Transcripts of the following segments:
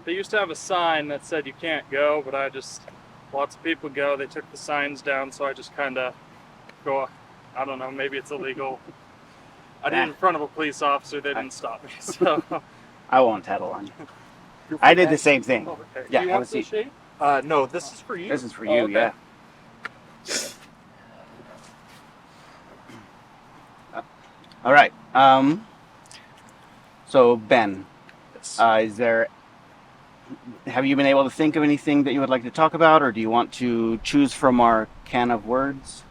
they used to have a sign that said you can't go, but lots of people go. They took the signs down, so I just kind of go. I don't know. Maybe it's illegal. I did it in front of a police officer. They didn't stop me. So I won't tattle on you. I did the same thing. oh, okay. Yeah, Do you have want a seat. shade? No, this is for you. This is for Oh, you, okay. yeah. All right. So Ben, Yes. have you been able to think of anything that you would like to talk about, or do you want to choose from our can of words?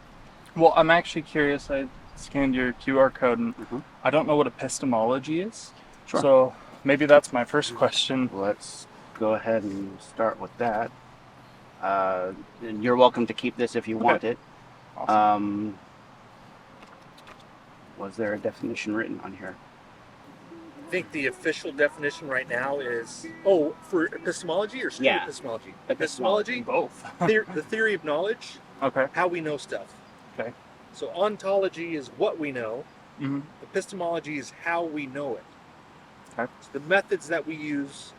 Well, I'm actually curious. I scanned your QR code, and Mhm. I don't know what epistemology is. Sure. So maybe that's my first question. Let's go ahead and start with that. And you're welcome to keep this if you want it. Awesome. Was there a definition written on here? I think the official definition right now is for epistemology or street Yeah. epistemology. Epistemology. Epistemology, Both. the theory of knowledge, Okay. how we know stuff. Okay. So ontology is what we know. Mm-hmm. Epistemology is how we know it. Okay. It's the methods that we use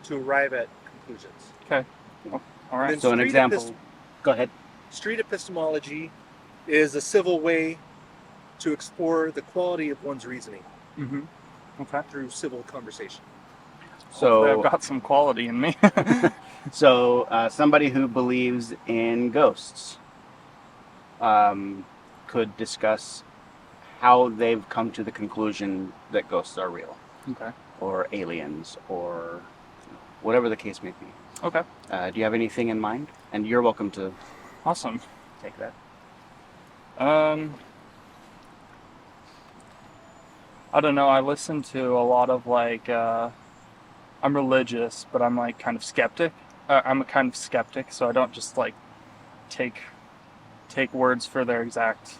to arrive at conclusions. Okay. Oh, all right. Then So an street example. Go ahead. Street epistemology is a civil way to explore the quality of one's reasoning Mm-hmm. Okay. through civil conversation. Hopefully So I've got some quality in me. somebody who believes in ghosts could discuss how they've come to the conclusion that ghosts are real, Okay. or aliens, or whatever the case may be. Okay. Do you have anything in mind? And you're welcome to Awesome. take that. I don't know. I listen to a lot of I'm religious, but I'm like kind of skeptic. I'm a kind of skeptic, so I don't just like take words for their exact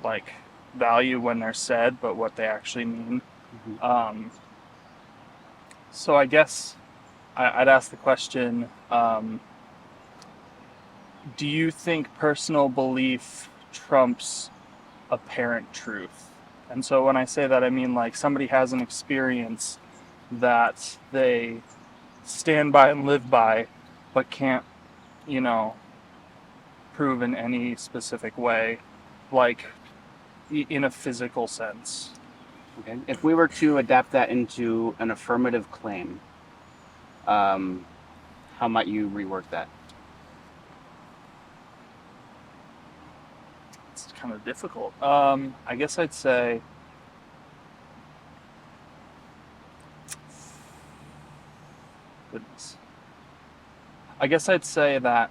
like value when they're said, but what they actually mean. Mhm. So I guess I'd ask the question: do you think personal belief trumps apparent truth? And so when I say that, I mean like somebody has an experience that they stand by and live by, but can't, prove in any specific way, like in a physical sense. Okay. If we were to adapt that into an affirmative claim, how might you rework that? It's kind of difficult. I guess I'd say goodness. I guess I'd say that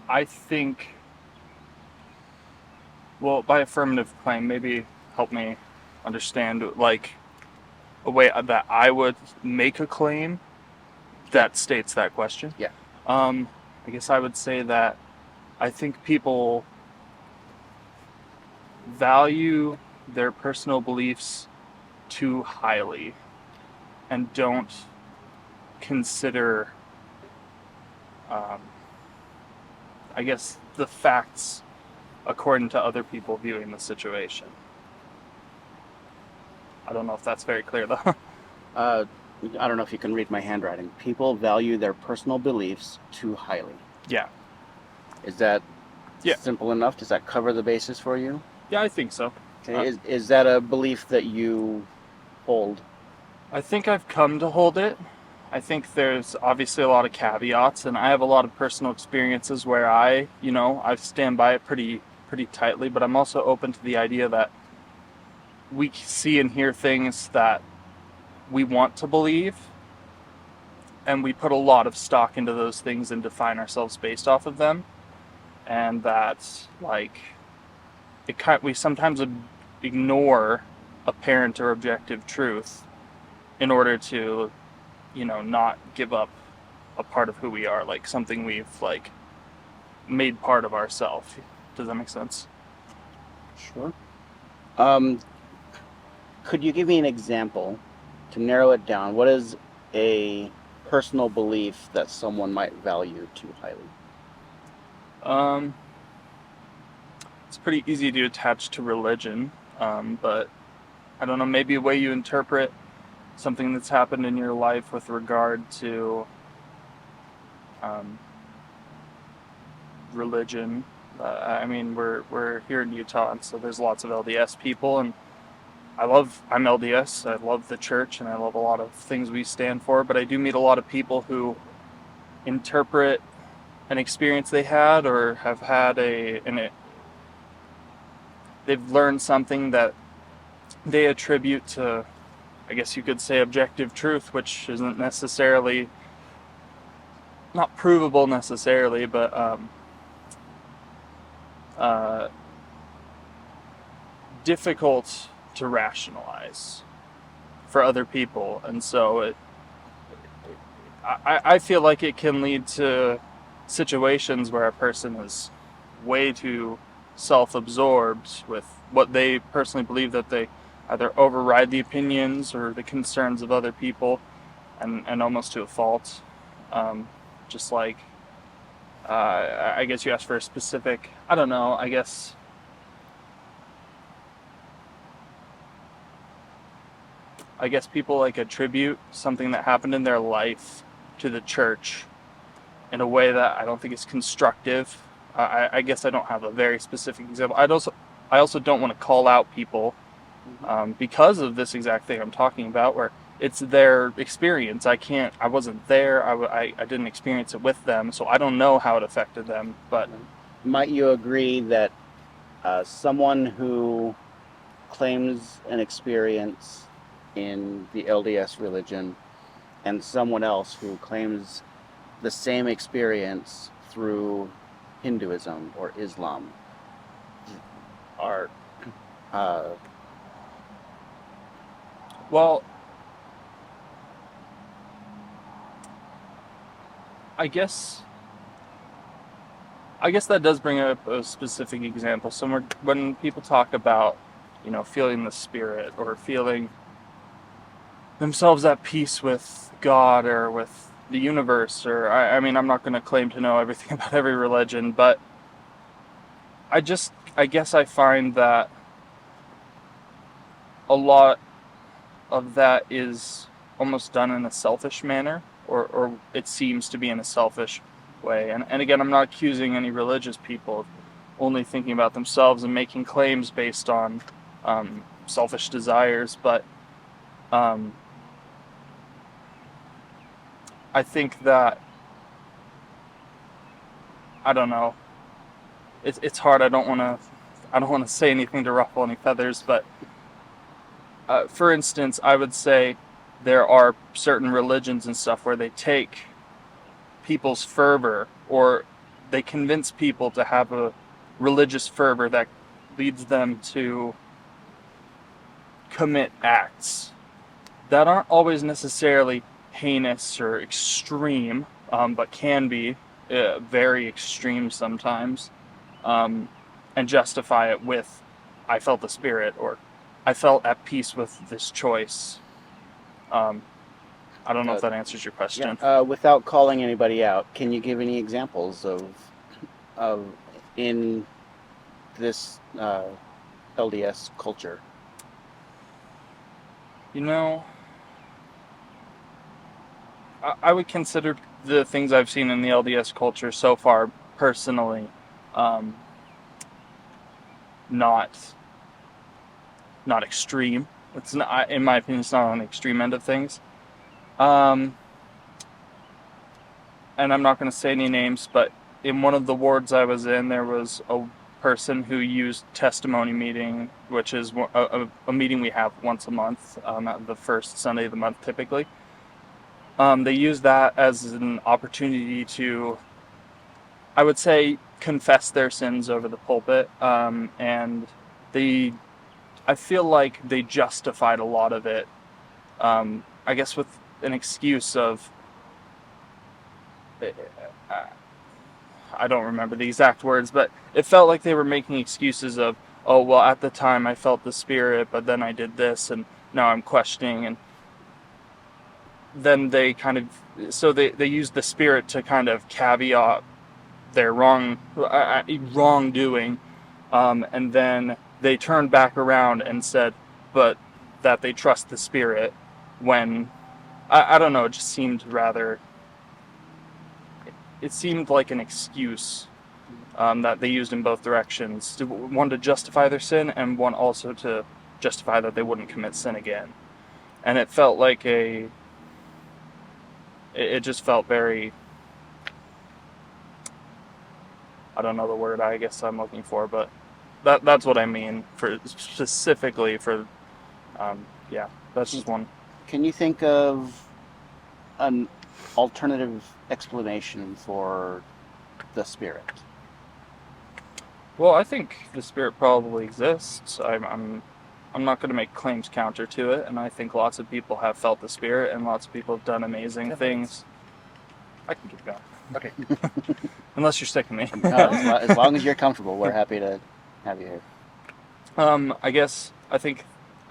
I think, well, by affirmative claim, maybe help me understand, like, a way that I would make a claim that states that question. Yeah. I guess I would say that I think people value their personal beliefs too highly and don't consider, I guess, the facts according to other people viewing the situation. I don't know if that's very clear, though. I don't know if you can read my handwriting. People value their personal beliefs too highly. Yeah. Is that Yeah. simple enough? Does that cover the basis for you? Yeah, I think so. Okay. Is that a belief that you hold? I think I've come to hold it. I think there's obviously a lot of caveats, and I have a lot of personal experiences where I stand by it pretty tightly, but I'm also open to the idea that we see and hear things that we want to believe, and we put a lot of stock into those things and define ourselves based off of them, and that we sometimes ignore apparent or objective truth in order to not give up a part of who we are, like something we've made part of ourselves. Does that make sense? Sure. Could you give me an example to narrow it down? What is a personal belief that someone might value too highly? It's pretty easy to attach to religion, but I don't know, maybe a way you interpret something that's happened in your life with regard to religion. I mean, we're here in Utah, and so there's lots of LDS people, and I'm LDS. I love the church, and I love a lot of things we stand for. But I do meet a lot of people who interpret an experience they had or have had they've learned something that they attribute to, I guess you could say, objective truth, which isn't necessarily not provable necessarily, but difficult to rationalize for other people, and so I feel like it can lead to situations where a person is way too self-absorbed with what they personally believe, that they either override the opinions or the concerns of other people, and almost to a fault. Just like, I guess you asked for a specific, I don't know, I guess people like attribute something that happened in their life to the church in a way that I don't think is constructive. I guess I don't have a very specific example. I also don't want to call out people because of this exact thing I'm talking about, where it's their experience. I wasn't there. I didn't experience it with them, so I don't know how it affected them. But might you agree that someone who claims an experience in the LDS religion and someone else who claims the same experience through Hinduism or Islam are well, I guess that does bring up a specific example. So when people talk about, feeling the spirit or feeling themselves at peace with God or with the universe, or I mean, I'm not going to claim to know everything about every religion, but I guess I find that a lot of that is almost done in a selfish manner, or it seems to be in a selfish way. And again, I'm not accusing any religious people of only thinking about themselves and making claims based on selfish desires, but I think that, I don't know, it's hard. I don't want to say anything to ruffle any feathers, but for instance, I would say there are certain religions and stuff where they take people's fervor, or they convince people to have a religious fervor that leads them to commit acts that aren't always necessarily heinous or extreme, but can be very extreme sometimes, and justify it with, I felt the spirit, or I felt at peace with this choice. I don't know if that answers your question. Yeah. Without calling anybody out, can you give any examples of in this LDS culture? I would consider the things I've seen in the LDS culture so far, personally, not extreme. It's not, in my opinion, it's not on the extreme end of things. And I'm not going to say any names, but in one of the wards I was in, there was a person who used testimony meeting, which is a meeting we have once a month, at the first Sunday of the month typically. They use that as an opportunity to, I would say, confess their sins over the pulpit, and I feel like they justified a lot of it, I guess with an excuse of, I don't remember the exact words, but it felt like they were making excuses of, oh, well, at the time I felt the spirit, but then I did this, and now I'm questioning, and then they kind of, so they used the spirit to kind of caveat their wrongdoing, and then they turned back around and said, but that they trust the spirit, when I don't know, it just seemed rather. It seemed like an excuse that they used in both directions. One to justify their sin, and one also to justify that they wouldn't commit sin again. And it felt like it just felt very. I don't know the word I guess I'm looking for, but that's what I mean for specifically for. Yeah, that's just one. Can you think of an alternative explanation for the Spirit? Well, I think the Spirit probably exists. I'm not going to make claims counter to it, and I think lots of people have felt the Spirit, and lots of people have done amazing 10 things. I can keep going. Okay. Unless you're sick of me. As long as you're comfortable, we're happy to have you here.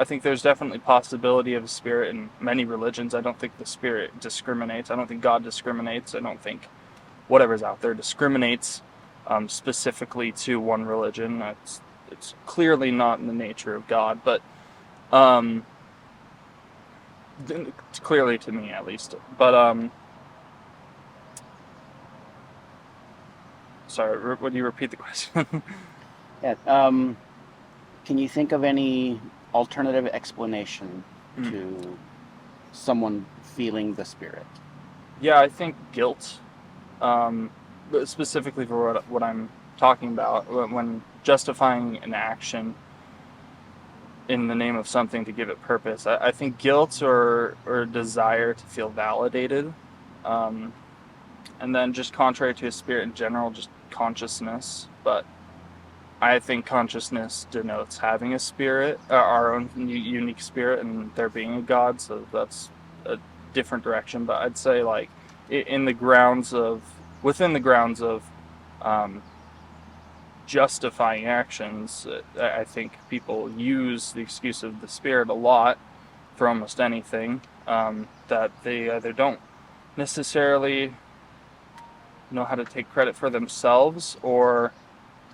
I think there's definitely possibility of a spirit in many religions. I don't think the Spirit discriminates. I don't think God discriminates. I don't think whatever's out there discriminates specifically to one religion. It's clearly not in the nature of God, but clearly to me at least. But sorry, would you repeat the question? Yeah. Can you think of any alternative explanation to someone feeling the Spirit? Yeah, I think guilt, but specifically for what I'm talking about, when justifying an action in the name of something to give it purpose. I think guilt or desire to feel validated, and then just contrary to a spirit in general, just consciousness. But I think consciousness denotes having a spirit, our own unique spirit, and there being a God. So that's a different direction. But I'd say like within the grounds of justifying actions, I think people use the excuse of the Spirit a lot for almost anything, that they either don't necessarily know how to take credit for themselves or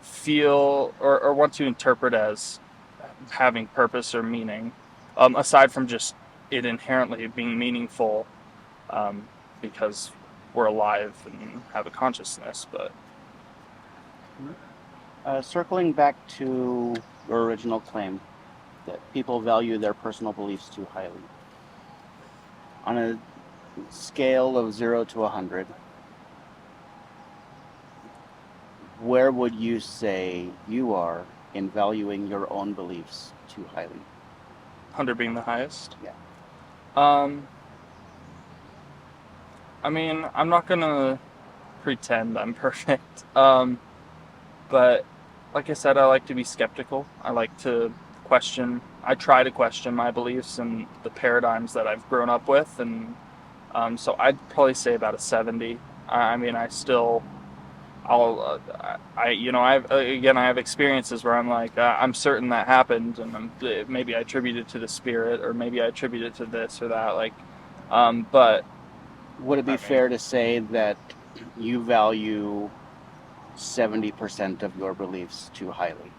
feel or want to interpret as having purpose or meaning, aside from just it inherently being meaningful, because we're alive and have a consciousness. But Circling back to your original claim that people value their personal beliefs too highly. On a scale of 0 to 100, where would you say you are in valuing your own beliefs too highly? 100 being the highest. Yeah. I mean, I'm not gonna pretend I'm perfect. But like I said, I like to be skeptical. I like to question. I try to question my beliefs and the paradigms that I've grown up with, and so I'd probably say about a 70. I mean, I have experiences where I'm like, I'm certain that happened, and maybe I attribute it to the Spirit, or maybe I attribute it to this or that. Like, but would it be fair to say that you value 70% of your beliefs too highly?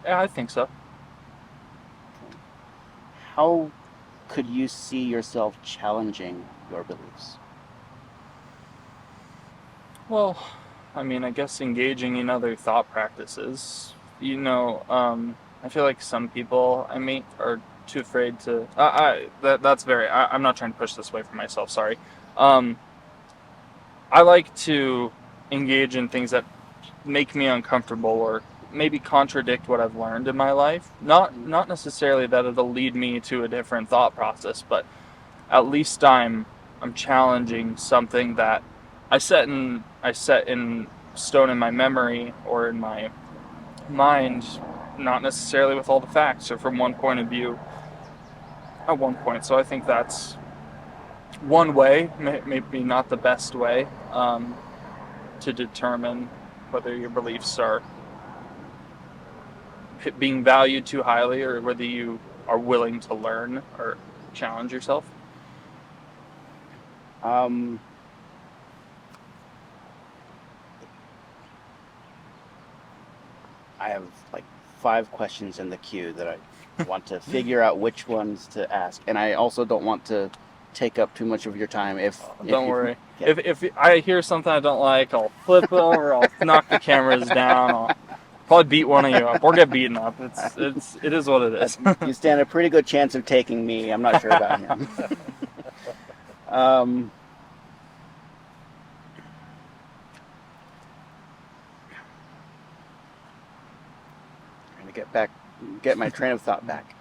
Yeah, I think so. How could you see yourself challenging your beliefs? Well, I mean, I guess engaging in other thought practices. I feel like some people I meet are too afraid to. I'm not trying to push this away from myself. Sorry. I like to engage in things that make me uncomfortable or maybe contradict what I've learned in my life. Not necessarily that it'll lead me to a different thought process, but at least I'm challenging something that I set in stone in my memory or in my mind, not necessarily with all the facts or from one point of view at one point. So I think that's one way, maybe not the best way, to determine whether your beliefs are being valued too highly or whether you are willing to learn or challenge yourself. I have like 5 questions in the queue that want to figure out which ones to ask, and I also don't want to take up too much of your time. Don't worry. Yeah. If I hear something I don't like, I'll flip over. I'll knock the cameras down. I'll probably beat one of you up or get beaten up. It is what it is. You stand a pretty good chance of taking me. I'm not sure about him. Trying to get my train of thought back.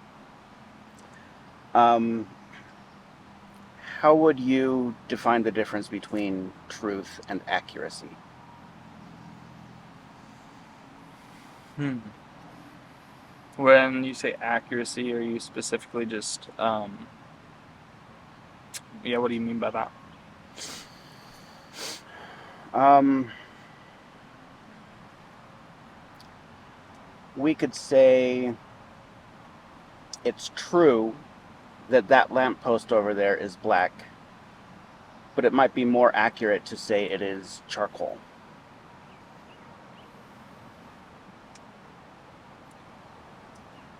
How would you define the difference between truth and accuracy? When you say accuracy, are you specifically just, what do you mean by that? We could say it's true that lamppost over there is black, but it might be more accurate to say it is charcoal.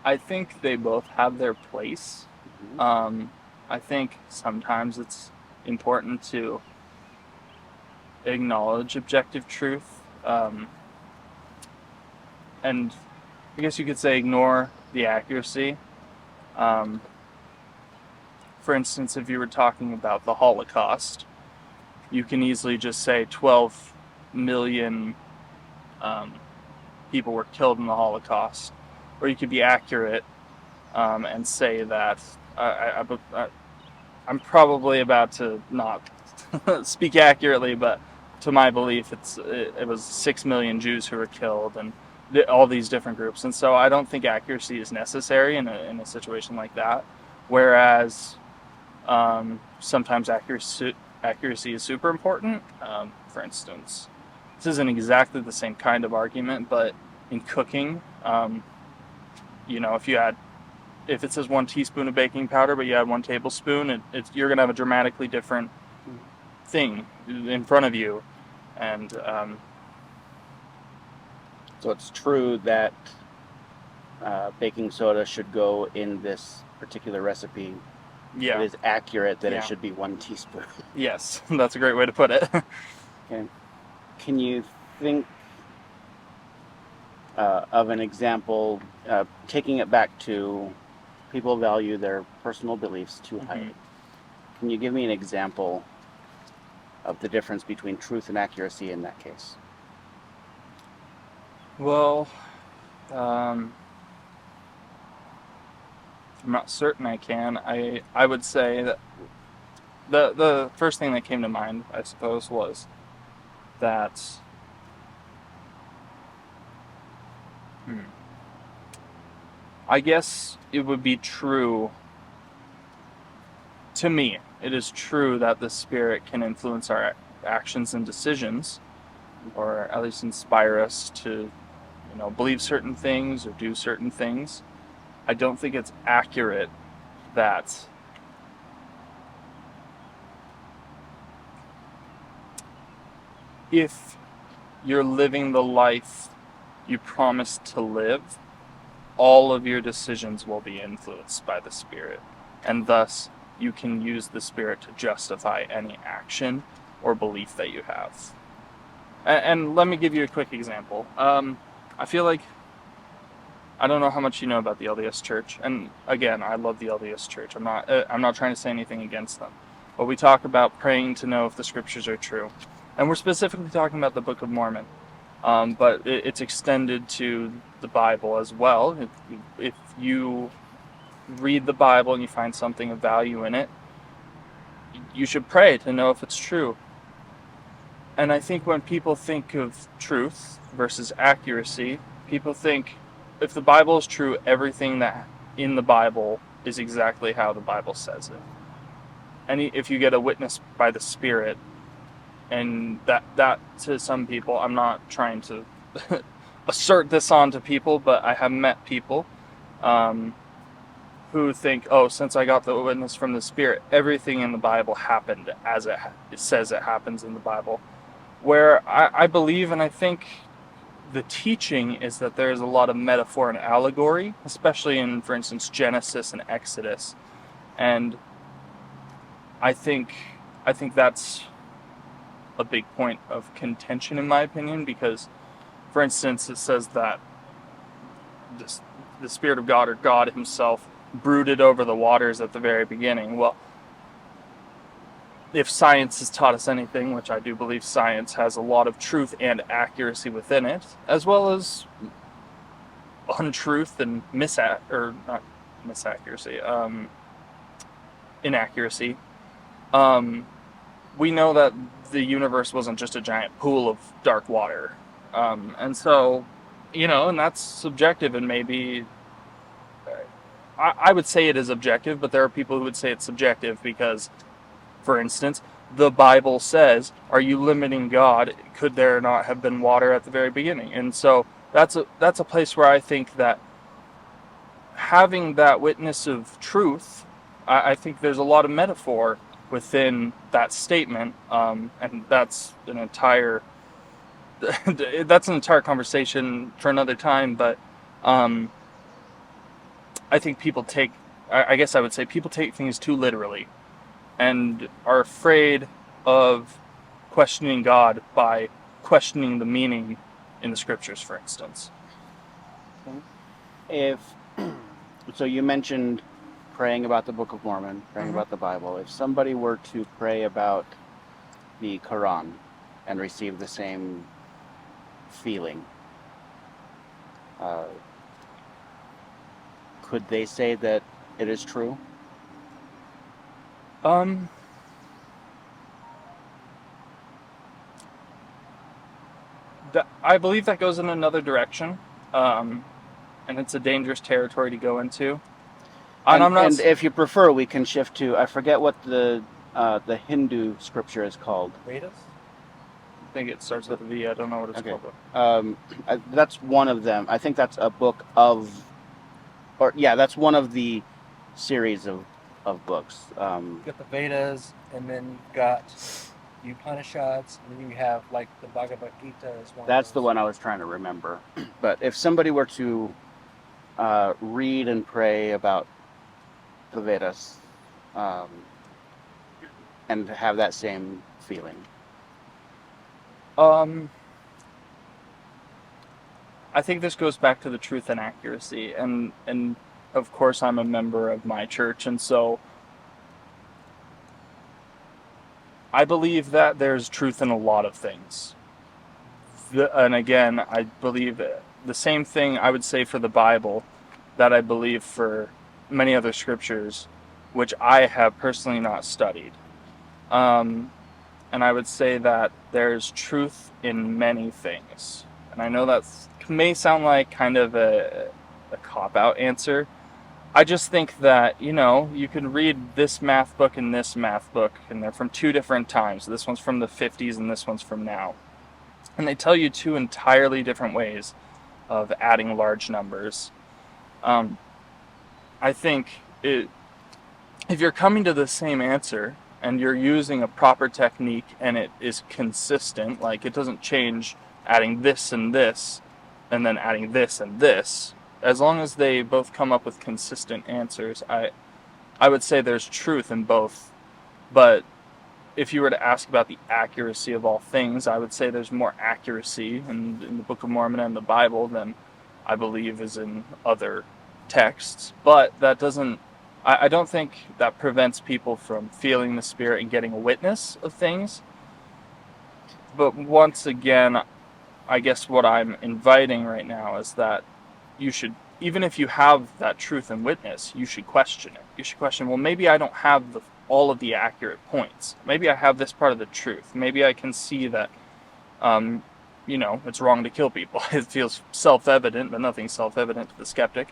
I think they both have their place. Mm-hmm. I think sometimes it's important to acknowledge objective truth, and I guess you could say ignore the accuracy. For instance, if you were talking about the Holocaust, you can easily just say 12 million people were killed in the Holocaust. Or you could be accurate and say that I'm probably about to not speak accurately, but to my belief, it was 6 million Jews who were killed, and all these different groups. And so I don't think accuracy is necessary in a situation like that. Whereas sometimes accuracy is super important. For instance, this isn't exactly the same kind of argument, but in cooking, if it says 1 teaspoon of baking powder, but you add 1 tablespoon, you're going to have a dramatically different thing in front of you. And so it's true that baking soda should go in this particular recipe. Yeah. It is accurate that Yeah. it should be 1 teaspoon. Yes, that's a great way to put it. Okay. Can you think of an example, taking it back to people value their personal beliefs too highly? Mm-hmm. Can you give me an example of the difference between truth and accuracy in that case? Well, I'm not certain I can. I would say that the first thing that came to mind, I suppose, was that I guess it would be true to me. It is true that the Spirit can influence our actions and decisions, or at least inspire us to, believe certain things or do certain things. I don't think it's accurate that if you're living the life you promised to live, all of your decisions will be influenced by the Spirit, and thus you can use the Spirit to justify any action or belief that you have. And let me give you a quick example. I feel like, I don't know how much you know about the LDS Church, and again, I love the LDS Church. I'm not trying to say anything against them, but we talk about praying to know if the Scriptures are true, and we're specifically talking about the Book of Mormon. But it's extended to the Bible as well. If you read the Bible and you find something of value in it, you should pray to know if it's true. And I think when people think of truth versus accuracy, people think if the Bible is true, everything that in the Bible is exactly how the Bible says it. And if you get a witness by the Spirit, and that to some people, I'm not trying to assert this onto people, but I have met people who think, since I got the witness from the Spirit, everything in the Bible happened as it says it happens in the Bible. Where I believe, and I think the teaching is that there's a lot of metaphor and allegory, especially in, for instance, Genesis and Exodus. And I think that's a big point of contention, in my opinion, because, for instance, it says that the Spirit of God, or God himself, brooded over the waters at the very beginning. Well, if science has taught us anything, which I do believe science has a lot of truth and accuracy within it, as well as untruth and inaccuracy. We know that the universe wasn't just a giant pool of dark water. And so, and that's subjective, and maybe I would say it is objective, but there are people who would say it's subjective because, for instance, the Bible says, are you limiting God? Could there not have been water at the very beginning? And so that's a place where I think that having that witness of truth, I think there's a lot of metaphor within that statement, and that's an entire conversation for another time. But I think I guess I would say people take things too literally, and are afraid of questioning God by questioning the meaning in the scriptures, for instance. So you mentioned praying about the Book of Mormon, praying about the Bible. If somebody were to pray about the Quran and receive the same feeling, could they say that it is true? I believe that goes in another direction, and it's a dangerous territory to go into. And if you prefer, we can shift to, I forget what the Hindu scripture is called. Vedas? I think it starts with a V. I don't know what it's called. That's one of them. I think that's a book that's one of the series of books. You got the Vedas, and then you've got the Upanishads, and then you have like the Bhagavad Gita as one. That's the one I was trying to remember. But if somebody were to read and pray about the Vedas, and have that same feeling, I think this goes back to the truth and accuracy, and of course I'm a member of my church, and so I believe that there's truth in a lot of things. And again, I believe the same thing I would say for the Bible that I believe for many other scriptures, which I have personally not studied. And I would say that there's truth in many things. And I know that may sound like kind of a cop-out answer. I just think that, you can read this math book and this math book, and they're from two different times. This one's from the 50s and this one's from now. And they tell you two entirely different ways of adding large numbers. I think if you're coming to the same answer and you're using a proper technique and it is consistent, like it doesn't change adding this and this and then adding this and this, as long as they both come up with consistent answers, I would say there's truth in both. But if you were to ask about the accuracy of all things, I would say there's more accuracy in the Book of Mormon and the Bible than I believe is in other texts. But that doesn't, I don't think that prevents people from feeling the Spirit and getting a witness of things. But once again, I guess what I'm inviting right now is that you should, even if you have that truth and witness, you should question it. You should question, well, maybe I don't have all of the accurate points. Maybe I have this part of the truth. Maybe I can see that, it's wrong to kill people. It feels self-evident, but nothing's self-evident to the skeptic.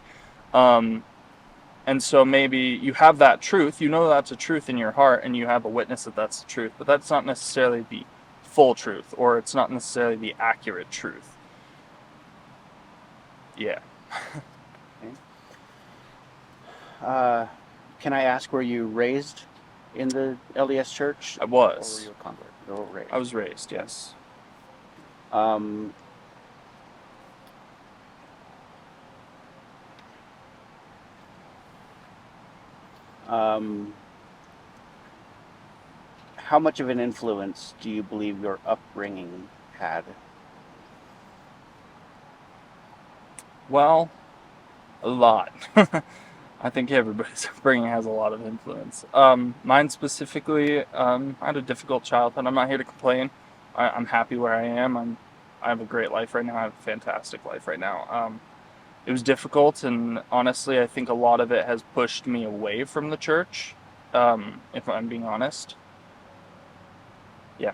And so maybe you have that truth, that's a truth in your heart, and you have a witness that that's the truth, but that's not necessarily the full truth, or it's not necessarily the accurate truth. Yeah. Okay. Can I ask, were you raised in the LDS church? I was. Or were you a convert? Or raised? I was raised, yes. Um, how much of an influence do you believe your upbringing had? Well, a lot. I think everybody's upbringing has a lot of influence. Mine specifically, I had a difficult childhood. I'm not here to complain. I'm happy where I am. I have a great life right now. I have a fantastic life right now. It was difficult, and honestly, I think a lot of it has pushed me away from the church. If I'm being honest, yeah.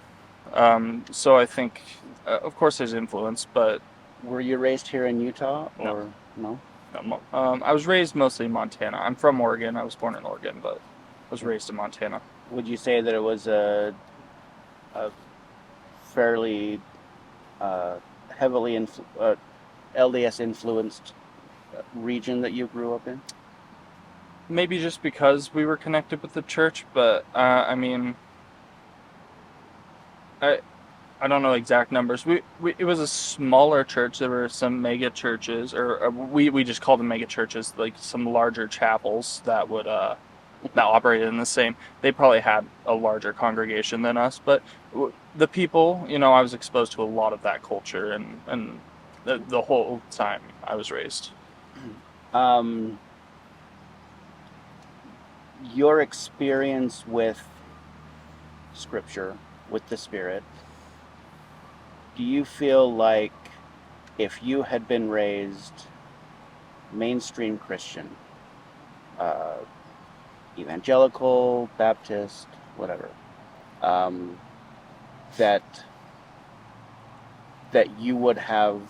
So I think, of course, there's influence, but Were you raised here in Utah no. or no? I was raised mostly in Montana. I'm from Oregon. I was born in Oregon, but I was raised in Montana. Would you say that it was a fairly heavily LDS influenced region that you grew up in? Maybe just because we were connected with the church, but I mean, I don't know exact numbers. It was a smaller church. There were some mega churches, or we just called them mega churches, like some larger chapels that would that operated in the same. They probably had a larger congregation than us, but the people, I was exposed to a lot of that culture, and the whole time I was raised. Your experience with Scripture, with the Spirit, do you feel like if you had been raised mainstream Christian, evangelical, Baptist, whatever, that you would have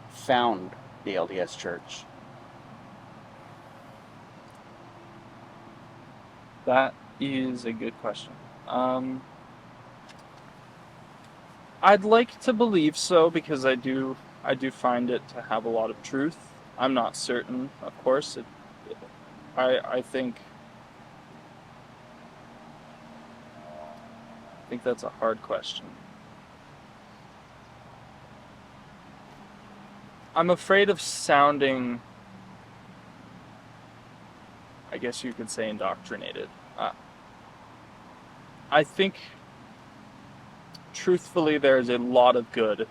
found the LDS Church? That is a good question. I'd like to believe so, because I do find it to have a lot of truth. I'm not certain, of course. I think that's a hard question. I'm afraid of sounding, I guess you could say, indoctrinated. I think, truthfully, there's a lot of good,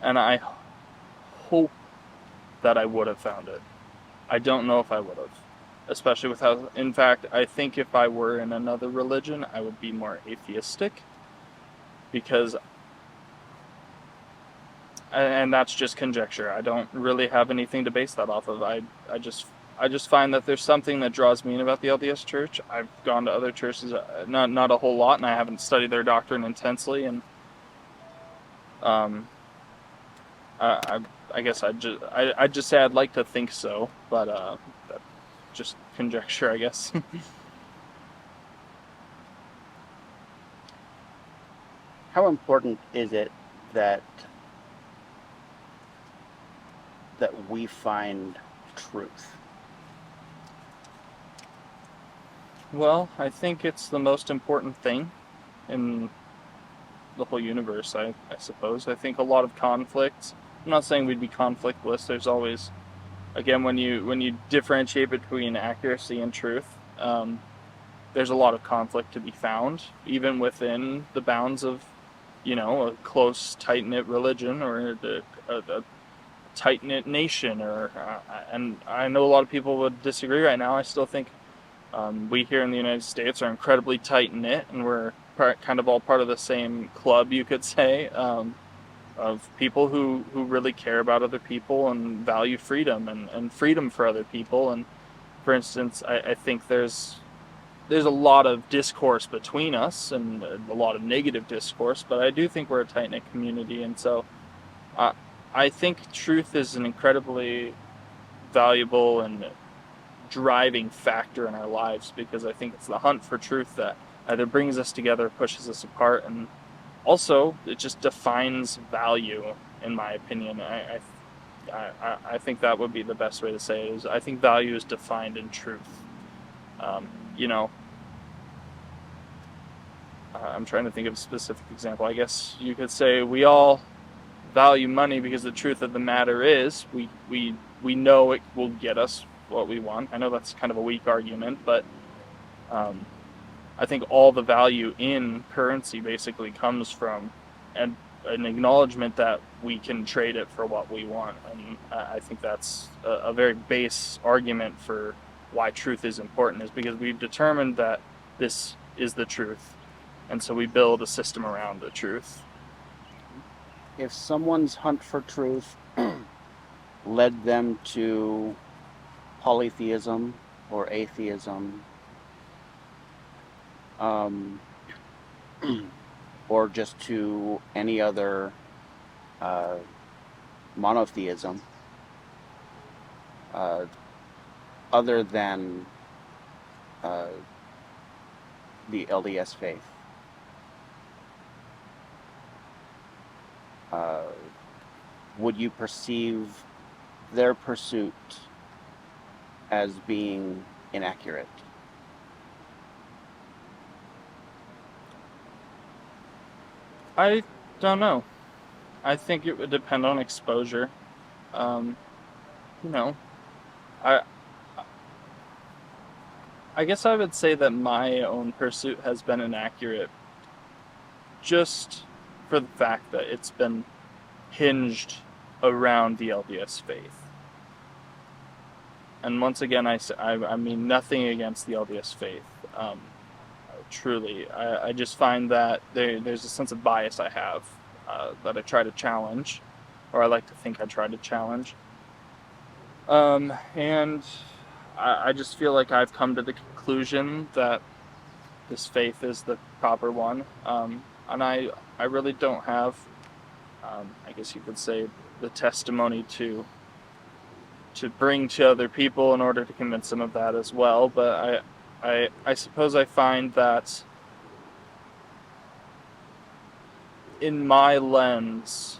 and I hope that I would have found it. I don't know if I would have, especially with how, in fact, I think if I were in another religion, I would be more atheistic, because, and that's just conjecture. I don't really have anything to base that off of. I just find that there's something that draws me in about the LDS Church. I've gone to other churches, not a whole lot, and I haven't studied their doctrine intensely. And I guess I'd just say I'd like to think so, but that's just conjecture, I guess. How important is it that we find truth? Well, I think it's the most important thing in the whole universe, I suppose. I think a lot of conflicts, I'm not saying we'd be conflictless. There's always, again, when you differentiate between accuracy and truth, there's a lot of conflict to be found, even within the bounds of, a close, tight-knit religion, or a tight-knit nation, and I know a lot of people would disagree right now. I still think we here in the United States are incredibly tight-knit, and we're kind of all part of the same club, you could say, of people who really care about other people and value freedom and freedom for other people. And for instance, I think there's a lot of discourse between us, and a lot of negative discourse, but I do think we're a tight-knit community, and so I think truth is an incredibly valuable and driving factor in our lives, because I think it's the hunt for truth that either brings us together or pushes us apart, and also it just defines value, in my opinion. I think that would be the best way to say it. Is I think value is defined in truth. I'm trying to think of a specific example. I guess you could say we all value money because the truth of the matter is we know it will get us what we want. I know that's kind of a weak argument, but I think all the value in currency basically comes from an acknowledgement that we can trade it for what we want. And I think that's a very base argument for why truth is important, is because we've determined that this is the truth. And so we build a system around the truth. If someone's hunt for truth led them to polytheism or atheism, or just to any other monotheism other than the LDS faith, would you perceive their pursuit as being inaccurate? I don't know. I think it would depend on exposure. You know, I I guess I would say that my own pursuit has been inaccurate just for the fact that it's been hinged around the LDS faith. And once again, I mean nothing against the LDS faith. Truly, I just find that there's a sense of bias I have that I try to challenge, or I like to think I try to challenge. And I just feel like I've come to the conclusion that this faith is the proper one. And I really don't have, I guess you could say, the testimony to bring to other people in order to convince them of that as well. But I suppose I find that in my lens,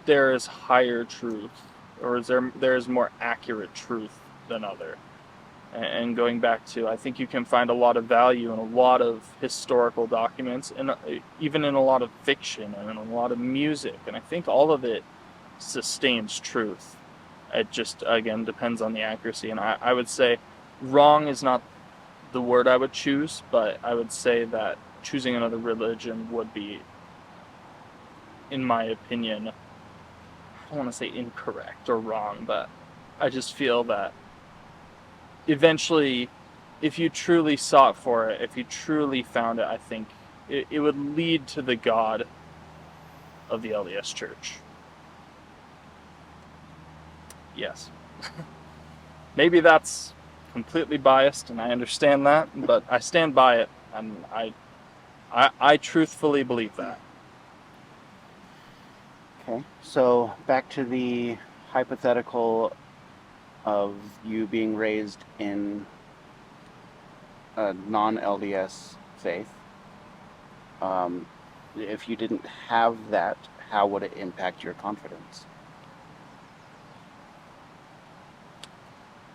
there is higher truth, or there is more accurate truth than other. And going back to, I think you can find a lot of value in a lot of historical documents, and even in a lot of fiction and in a lot of music. And I think all of it sustains truth. It just, again, depends on the accuracy. And I would say wrong is not the word I would choose, but I would say that choosing another religion would be, in my opinion, I don't want to say incorrect or wrong, but I just feel that eventually, if you truly sought for it, if you truly found it, I think it would lead to the God of the LDS Church. Yes. Maybe that's completely biased, and I understand that, but I stand by it, and I truthfully believe that. Okay, so back to the hypothetical of you being raised in a non-LDS faith. If you didn't have that, how would it impact your confidence?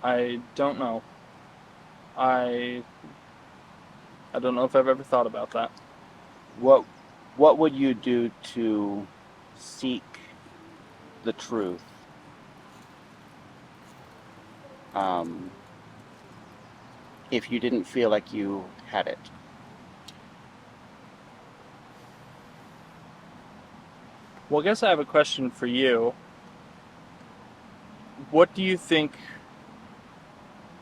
I don't know. I don't know if I've ever thought about that. What would you do to seek the truth? If you didn't feel like you had it? Well, I guess I have a question for you. What do you think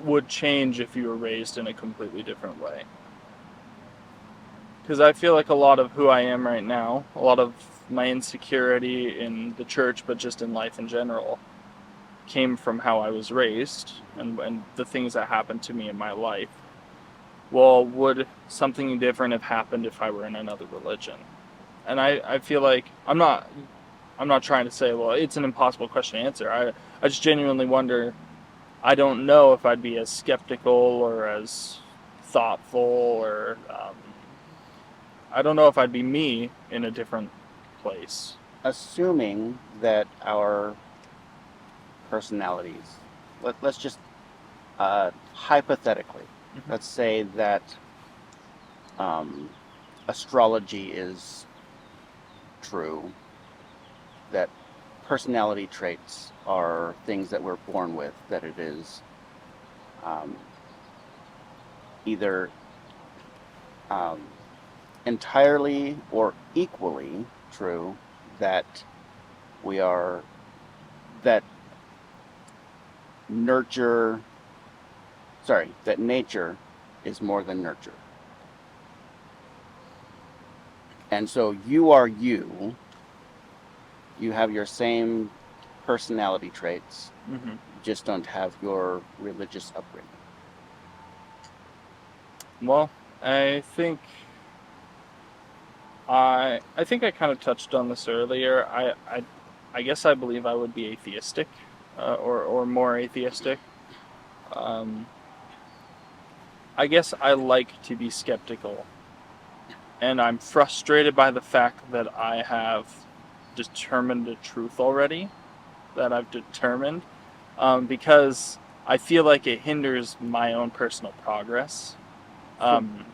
would change if you were raised in a completely different way? Because I feel like a lot of who I am right now, a lot of my insecurity in the church, but just in life in general, came from how I was raised and the things that happened to me in my life. Well, would something different have happened if I were in another religion? And I feel like I'm not trying to say, well, it's an impossible question to answer. I just genuinely wonder. I don't know if I'd be as skeptical or as thoughtful, or I don't know if I'd be me in a different place. Assuming that our personalities, let's just hypothetically, let's say that astrology is true, that personality traits are things that we're born with, that it is either entirely or equally true that that that nature is more than nurture. And so you are you. You have your same personality traits. Mm-hmm. You just don't have your religious upbringing. Well, I think I kind of touched on this earlier. I guess I believe I would be atheistic, or more atheistic. I guess I like to be skeptical, and I'm frustrated by the fact that I have determined a truth already, that I've determined, because I feel like it hinders my own personal progress.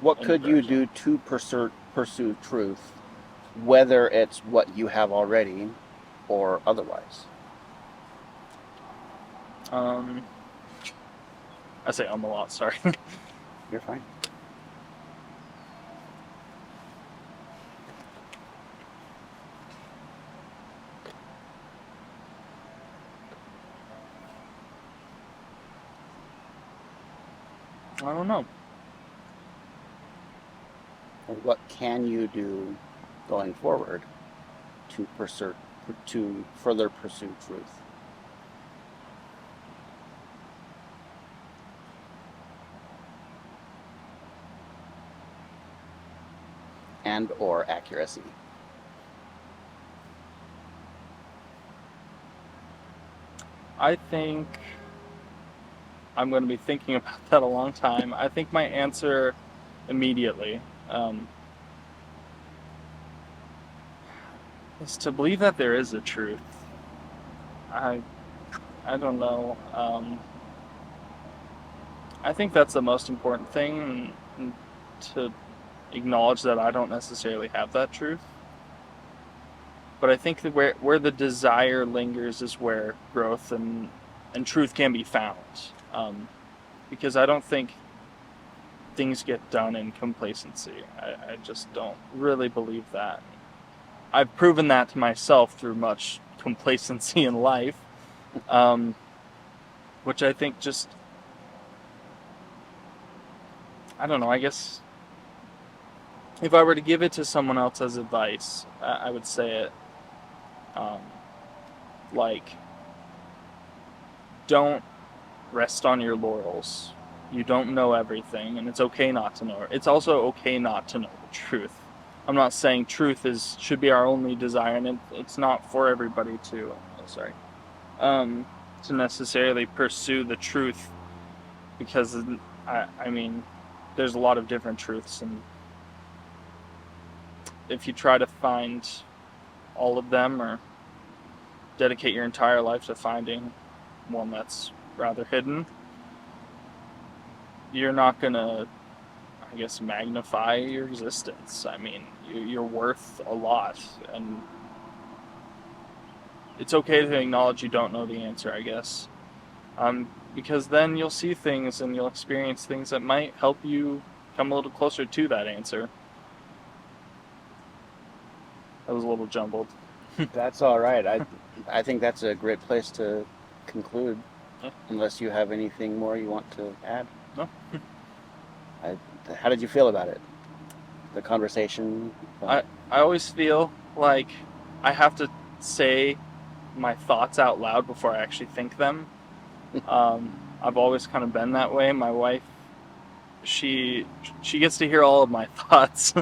What could you do to pursue truth, whether it's what you have already or otherwise? I say a lot, sorry. You're fine. I don't know. What can you do going forward to further pursue truth? And or accuracy. I think I'm going to be thinking about that a long time. I think my answer immediately is to believe that there is a truth. I don't know. I think that's the most important thing, and to acknowledge that I don't necessarily have that truth. But I think that where the desire lingers is where growth and truth can be found. Because I don't think things get done in complacency. I just don't really believe that. I've proven that to myself through much complacency in life, which I think just, I don't know, I guess if I were to give it to someone else as advice, I would say it like, don't rest on your laurels. You don't know everything, and it's okay not to know. It's also okay not to know the truth. I'm not saying truth should be our only desire, and it's not for everybody to necessarily pursue the truth, because I mean, there's a lot of different truths, and if you try to find all of them or dedicate your entire life to finding one that's rather hidden, you're not gonna, I guess, magnify your existence. I mean, you're worth a lot, and it's okay to acknowledge you don't know the answer, I guess, because then you'll see things and you'll experience things that might help you come a little closer to that answer. That was a little jumbled. That's all right. I think that's a great place to conclude, unless you have anything more you want to add. No. How did you feel about it? The conversation? I always feel like I have to say my thoughts out loud before I actually think them. I've always kind of been that way. My wife, she gets to hear all of my thoughts,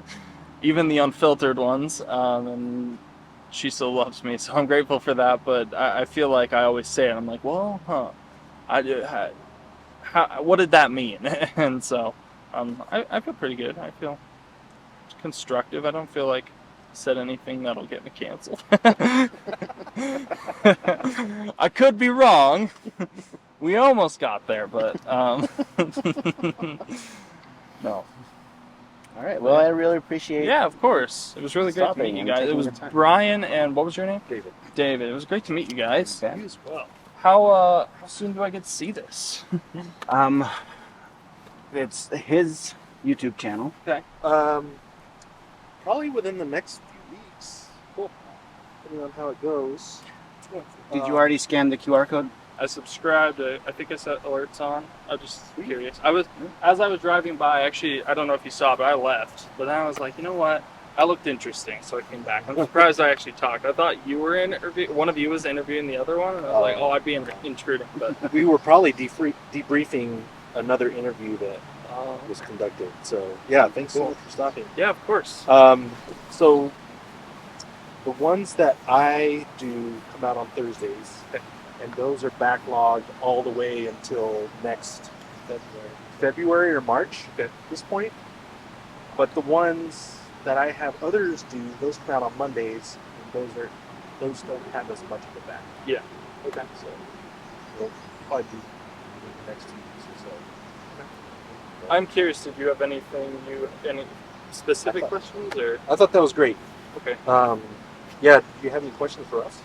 even the unfiltered ones, and she still loves me, so I'm grateful for that. But I feel like I always say it. I'm like, well, what did that mean? And so I feel pretty good. I feel constructive. I don't feel like I said anything that'll get me canceled. I could be wrong. We almost got there, but no. All right. Well, I really appreciate. Yeah, of course. It was really great to meet you guys. It was Brian and what was your name? David. David. It was great to meet you guys. Ben? You as well. How soon do I get to see this? It's his YouTube channel. Okay. Probably within the next few weeks. Cool. Depending on how it goes. Did you already scan the QR code? I subscribed. I think I set alerts on. I'm just curious. As I was driving by. Actually, I don't know if you saw, but I left. But then I was like, you know what? That looked interesting, so I came back. I'm surprised I actually talked. I thought you were one of you was interviewing the other one, and I was like, oh, I'd be intruding. But We were probably debriefing another interview that was conducted. So yeah, thanks so much for stopping. yeah, of course. So the ones that I do come out on Thursdays, and those are backlogged all the way until next February or March at this point. But the ones that I have others do, those come out on Mondays, and those don't have as much of a back. Yeah. Okay. So we'll probably do the next 2 weeks or so. I'm curious. Did you have any specific I thought- questions or? I thought that was great. Okay. Yeah. Do you have any questions for us?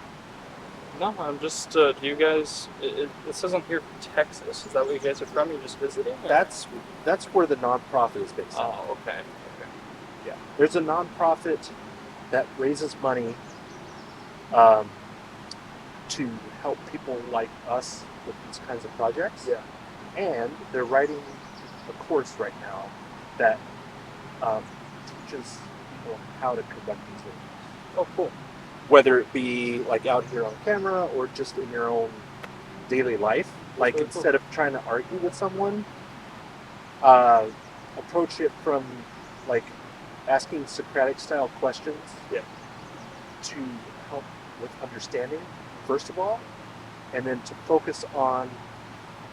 No, I'm just. Do you guys? It says on here Texas. Is that where you guys are from? You're just visiting? or- That's where the nonprofit is based. Oh, okay. Yeah. There's a nonprofit that raises money to help people like us with these kinds of projects. Yeah. And they're writing a course right now that teaches people how to conduct these interviews. Oh, cool. Whether it be like out here on camera or just in your own daily life. Like Very cool. instead of trying to argue with someone, approach it from like asking Socratic style questions Yeah. to help with understanding, first of all, and then to focus on,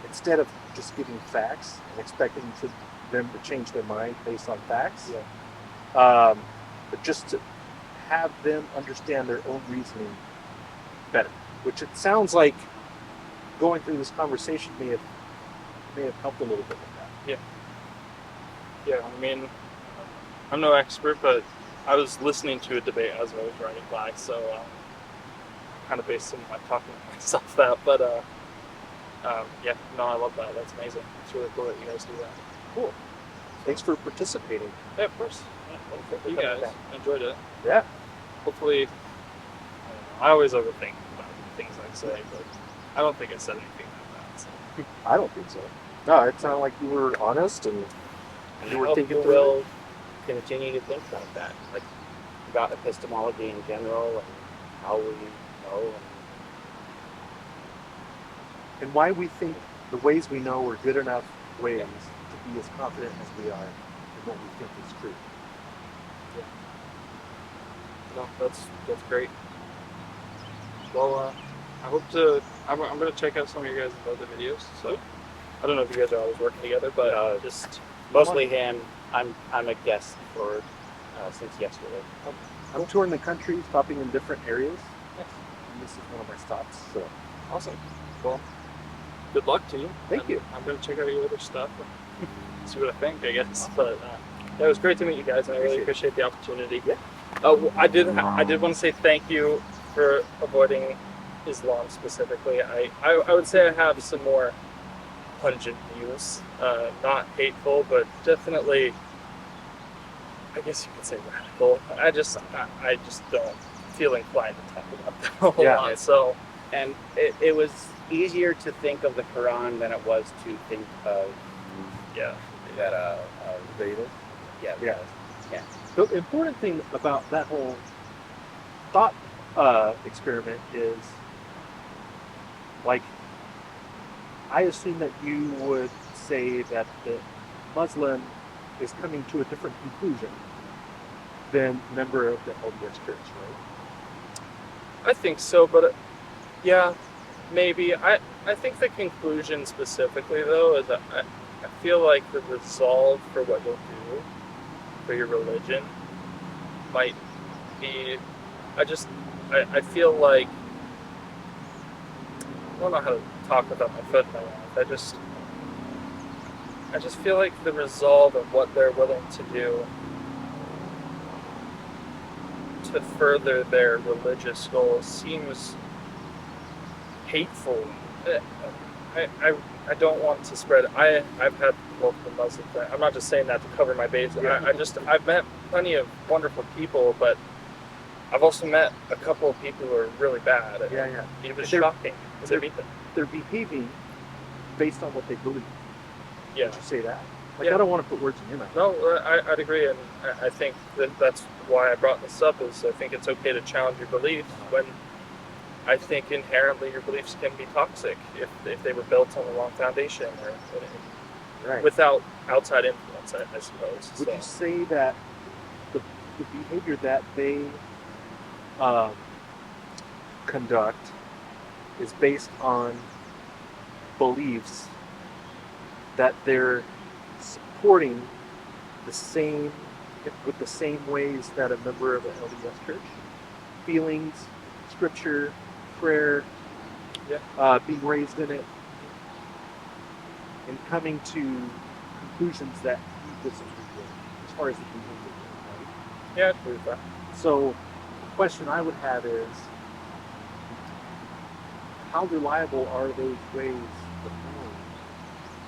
instead of just giving facts and expecting them to change their mind based on facts, but just to have them understand their own reasoning better. Which it sounds like going through this conversation may have helped a little bit with that. Yeah, I mean, I'm no expert, but I was listening to a debate as I was riding by, so kind of based on my talking to myself that. But yeah, no, I love that. That's amazing. It's really cool that you guys do that. Cool. Thanks for participating. Yeah, of course. Yeah, well, you guys enjoyed it. Yeah. Hopefully, I always overthink about things I say, but I don't think I said anything like that. So. I don't think so. No, it sounded like you were honest and you were thinking you through will it. continue to think like that, like about epistemology in general and how we know. And why we think the ways we know are good enough ways to be as confident as we are in what we think is true. No, that's great. Well, I hope to. I'm going to check out some of your guys' other videos. So I don't know if you guys are always working together, but just Mostly him. I'm a guest for since yesterday. I'm touring the country, stopping in different areas. And this is one of my stops. So awesome. Well, good luck to you. Thank you. I'm going to check out your other stuff and see what I think, I guess. But yeah, it was great to meet you guys, and I really appreciate the opportunity. Yeah. I did want to say thank you for avoiding Islam specifically. I would say I have some more pungent views, not hateful, but definitely, I guess you could say radical. I just don't feel inclined to talk about them a whole lot. So, And it was easier to think of the Quran than it was to think of yeah. that Vedas. yeah. Yeah. Yeah. The important thing about that whole thought experiment is, like, I assume that you would say that the Muslim is coming to a different conclusion than a member of the LDS Church, right? I think so, but yeah, maybe. I think the conclusion specifically, though, is that I feel like the resolve for what you'll do for your religion might be. I feel like I don't know how to talk without my foot in my mouth. I just feel like the resolve of what they're willing to do to further their religious goals seems hateful I don't want to spread. I've had multiple Muslim friends. I'm not just saying that to cover my base. I've met plenty of wonderful people, but I've also met a couple of people who are really bad. Yeah. It was They're- shocking. They're behaving based on what they believe. Yeah. Would you say that? Like, Yeah. I don't want to put words in your mouth. No, I'd agree, and I think that's why I brought this up. Is I think it's okay to challenge your beliefs when I think inherently your beliefs can be toxic if they were built on the wrong foundation or Right. without outside influence, I suppose. Would So, you say that the behavior that they conduct is based on beliefs that they're supporting with the same ways that a member of an LDS church? Feelings, scripture, prayer, being raised in it, and coming to conclusions that you disagree with as far as the behavior goes, right? yeah, I'd agree with that. So, the question I would have is, how reliable are those ways of knowing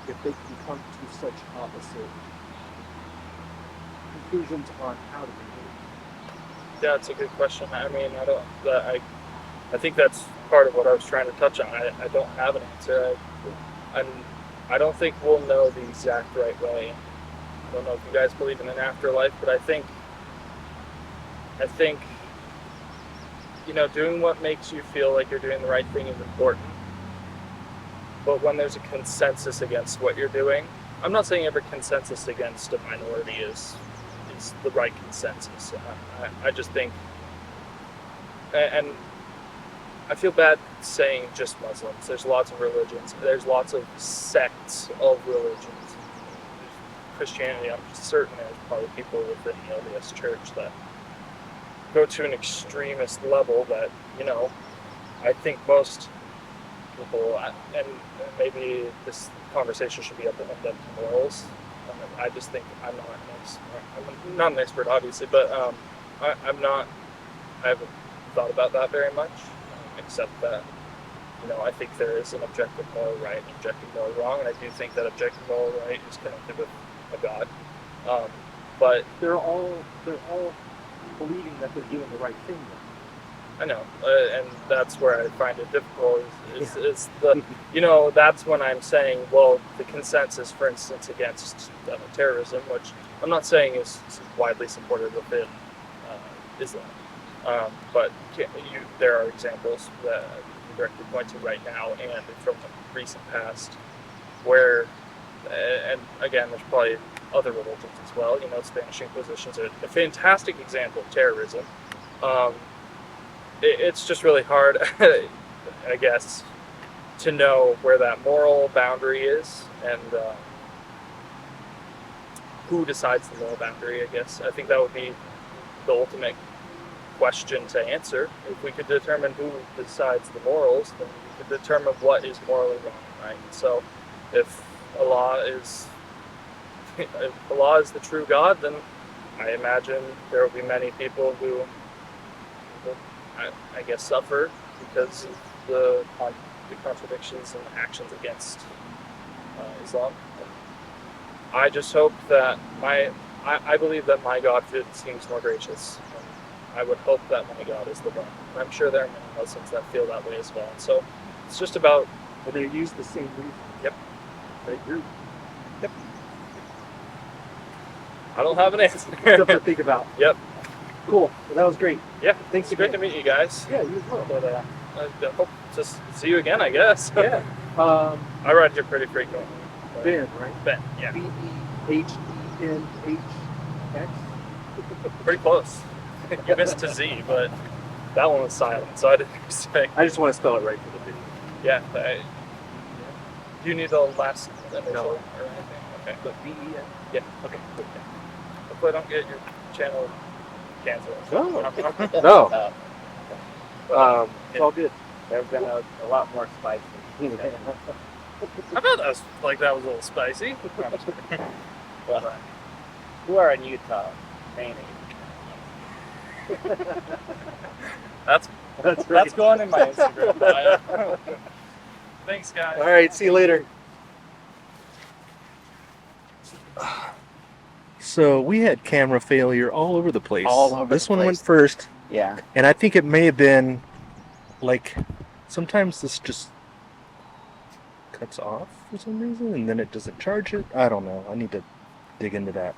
if they can come to such opposite conclusions on how to behave? Yeah, it's a good question. I mean, I think that's part of what I was trying to touch on. I don't have an answer. I don't think we'll know the exact right way. I don't know if you guys believe in an afterlife, but I think doing what makes you feel like you're doing the right thing is important. But when there's a consensus against what you're doing, I'm not saying every consensus against a minority is the right consensus. I just think, and I feel bad saying just Muslims. There's lots of religions. There's lots of sects of religions. Christianity, I'm certain there's probably people within the LDS Church that go to an extremist level that, I think most people, and maybe this conversation should be up to morals. I just think I'm not an expert, obviously, but I haven't thought about that very much, except that, I think there is an objective moral right and objective moral wrong, and I do think that objective moral right is connected with a God. But they're all believing that they're doing the right thing. I know, and that's where I find it difficult. Is that's when I'm saying, well, the consensus, for instance, against terrorism, which I'm not saying is widely supported within Islam, but there are examples that you directly point to right now and from the recent past, where, and again, there's probably other religions as well. Spanish Inquisition's a fantastic example of terrorism. It's just really hard, I guess, to know where that moral boundary is and who decides the moral boundary, I guess. I think that would be the ultimate question to answer. If we could determine who decides the morals, then we could determine what is morally wrong, right? So if Allah is the true God, then I imagine there will be many people who will, I guess, suffer because of the contradictions and actions against Islam. I just hope that I believe that my God seems more gracious. I would hope that my God is the one. And I'm sure there are many Muslims that feel that way as well. So it's just about... And they use the same reason. Yep. They agree. Yep. I don't have an answer. Stuff to think about. Yep. Cool. Well, that was great. Yeah. Thanks It's great again. to meet you guys. Yeah, you as well. But I hope to see you again, I guess. Yeah. I ride you pretty frequently. Ben, right? Ben, yeah. BEHENHX. Pretty close. You missed a Z, but that one was silent, so I didn't expect. I just want to spell it right for the video. Yeah. Do you need the last initial No. or anything? Okay. But BEN? Yeah. Okay. Cool. Hopefully I don't get your channel canceled. No. It's Yeah. all good. There's been a lot more spicy. I thought that was a little spicy. Well, who are in Utah? Painting. That's That's right. that's going in my Instagram bio. Thanks, guys. All right, see you later. So we had camera failure all over the place. All over this the one went place. first, Yeah. and I think it may have been like sometimes this just cuts off for some reason, and then it doesn't charge it. I don't know. I need to dig into that.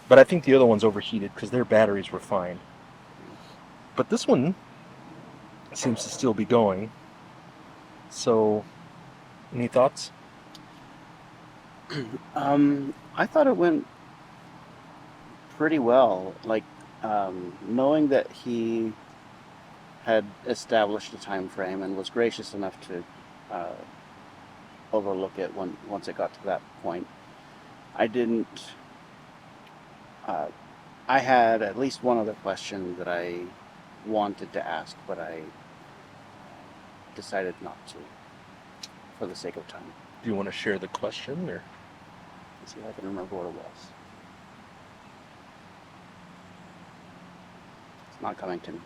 But I think the other one's overheated because their batteries were fine. But this one seems to still be going. So, any thoughts? I thought it went pretty well. Like, knowing that he had established a time frame and was gracious enough to overlook it once it got to that point. I didn't. I had at least one other question that I wanted to ask, but I decided not to, for the sake of time. Do you want to share the question, or? Let's see if I can remember what it was. It's not coming to me.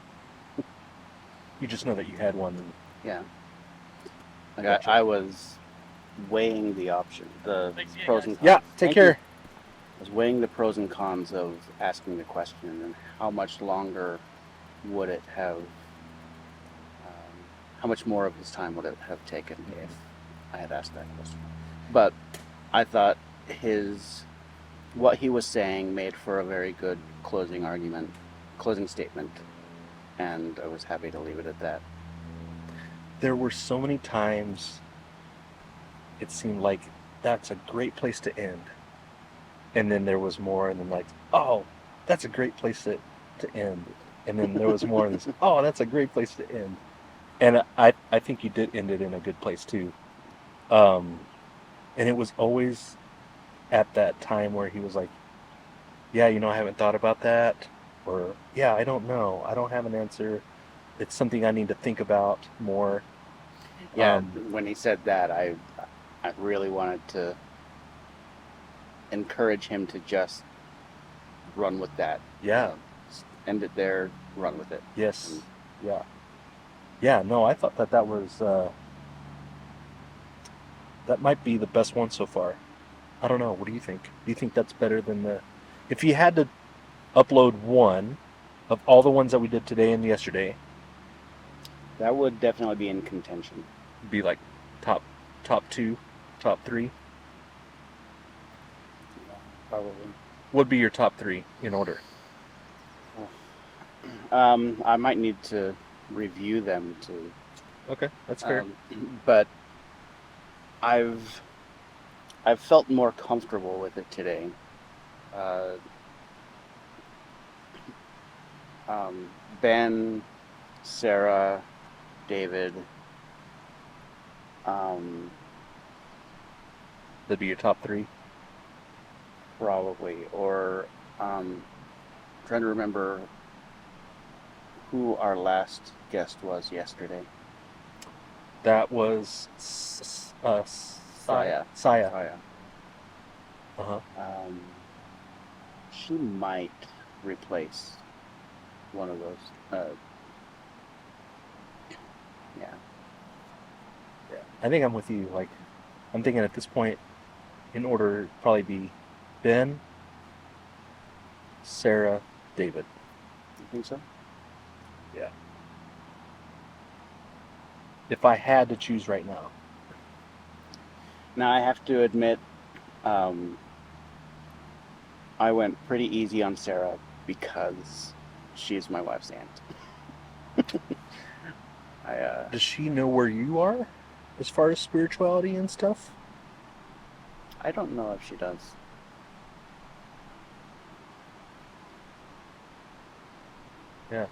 You just know that you had one. And Yeah. Like Gotcha. I was weighing the pros and cons. yeah, take Thank care. you. I was weighing the pros and cons of asking the question and how much longer would it have, how much more of his time would it have taken if I had asked that question. But I thought what he was saying made for a very good closing statement, and I was happy to leave it at that. There were so many times it seemed like that's a great place to end. And then there was more, and then like, oh, that's a great place to end. And then there was more, and this, oh, that's a great place to end. And I think you did end it in a good place too. And it was always at that time where he was like, yeah, I haven't thought about that. Or, yeah, I don't know. I don't have an answer. It's something I need to think about more. Yeah, when he said that, I really wanted to encourage him to just run with that. Yeah. Just end it there, run with it. Yes. Yeah. Yeah, no, I thought that was, that might be the best one so far. I don't know. What do you think? Do you think that's better than if you had to upload one of all the ones that we did today and yesterday, That would definitely be in contention. be like top 2, top 3? Probably. Would be your top 3 in order? I might need to review them to. Okay, that's fair. But I've felt more comfortable with it today. Ben, Sarah, David. That'd be your top 3. Probably, or trying to remember who our last guest was yesterday. That was Saya. Saya. Uh-huh. She might replace one of those. Yeah. I think I'm with you. Like, I'm thinking at this point, in order, it'd probably be Ben, Sarah, David. You think so? Yeah. If I had to choose right now. Now I have to admit, I went pretty easy on Sarah because she's my wife's aunt. Does she know where you are as far as spirituality and stuff? I don't know if she does. Yeah.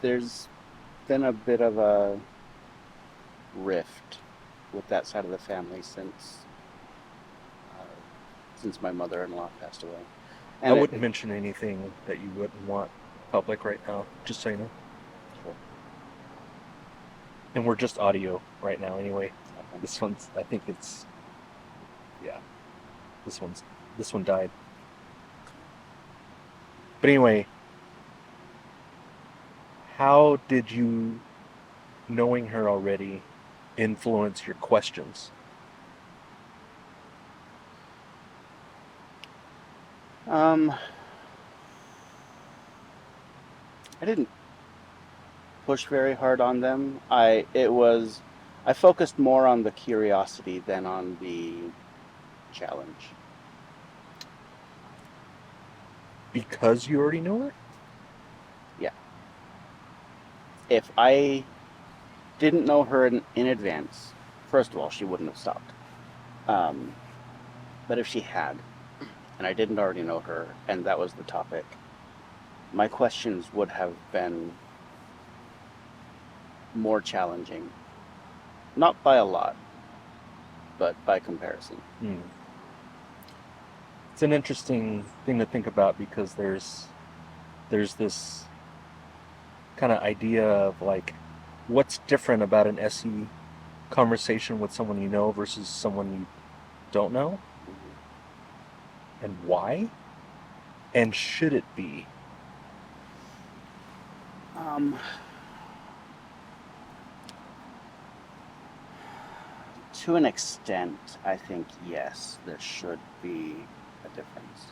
There's been a bit of a rift with that side of the family since my mother-in-law passed away. And I wouldn't mention anything that you wouldn't want public right now, just so you know. Sure. And we're just audio right now anyway. This one's, I think it's, yeah, this one died. But anyway, how did you knowing her already influence your questions? I didn't push very hard on them. I focused more on the curiosity than on the challenge. Because you already know her? Yeah. If I didn't know her in advance, first of all, she wouldn't have stopped. But if she had, and I didn't already know her, and that was the topic, my questions would have been more challenging. Not by a lot, but by comparison. It's an interesting thing to think about because there's this kind of idea of like what's different about an SE conversation with someone you know versus someone you don't know, and why, and should it be? To an extent, I think yes, there should be a difference.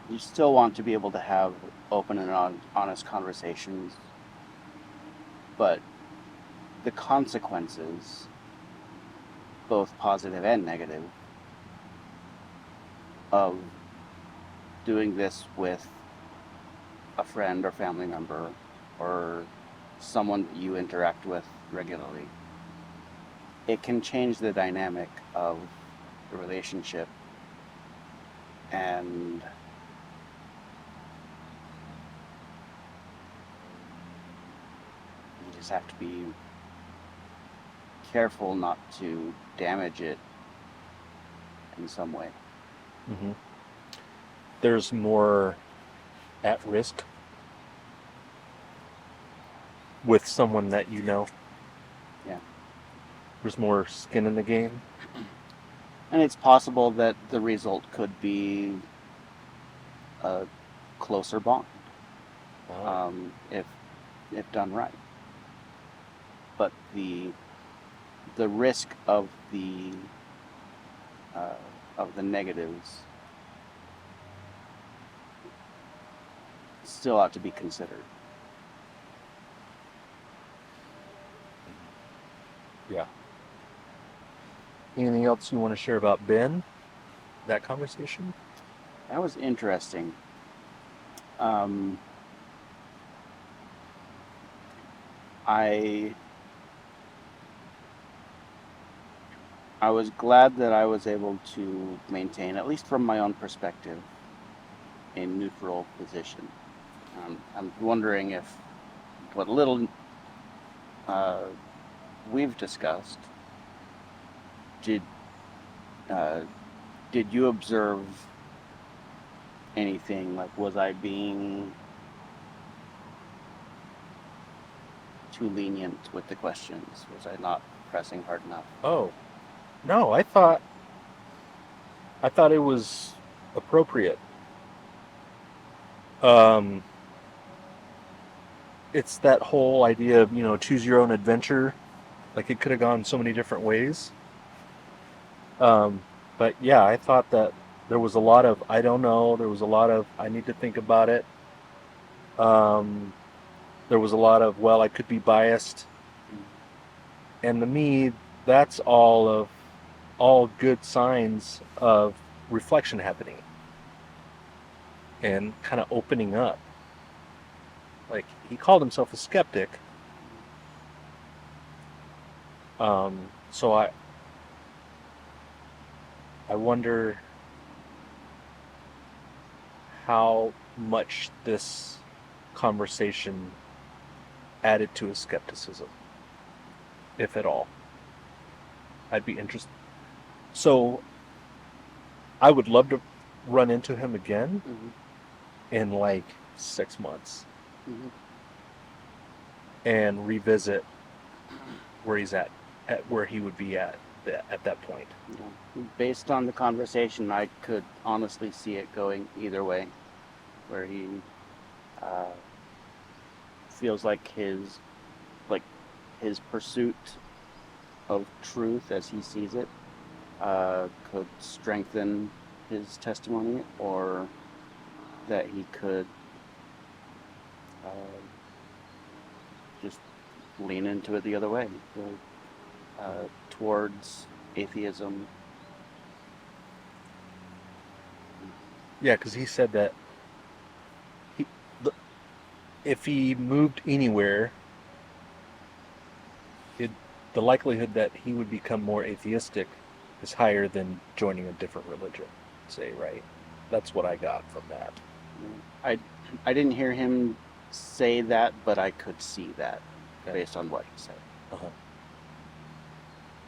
You still want to be able to have open and honest conversations, but the consequences, both positive and negative, of doing this with a friend or family member or someone that you interact with regularly, it can change the dynamic of the relationship, and you just have to be careful not to damage it in some way. Mm-hmm. There's more at risk with someone that you know. Yeah. There's more skin in the game. And it's possible that the result could be a closer bond, if done right. But the risk of the negatives still ought to be considered. Yeah. Anything else you want to share about Ben? That conversation? That was interesting. I was glad that I was able to maintain, at least from my own perspective, a neutral position. I'm wondering if what little we've discussed, did you observe anything? Like, was I being too lenient with the questions? Was I not pressing hard enough? Oh, no, I thought it was appropriate. It's that whole idea of, choose your own adventure. Like, it could have gone so many different ways. But yeah, I thought that there was a lot of, I don't know, there was a lot of, I need to think about it. There was a lot of, well, I could be biased. And to me, that's all good signs of reflection happening and kind of opening up. Like, he called himself a skeptic. So I wonder how much this conversation added to his skepticism, if at all. I'd be interested. So I would love to run into him again in like 6 months and revisit where he's at where he would be at that point. Based on the conversation, I could honestly see it going either way. where he feels like his pursuit of truth as he sees it could strengthen his testimony, or that he could just lean into it the other way, towards atheism. Yeah, because he said that if he moved anywhere, the likelihood that he would become more atheistic is higher than joining a different religion, say, right? That's what I got from that. I didn't hear him say that, but I could see that Okay. based on what he said. Uh-huh.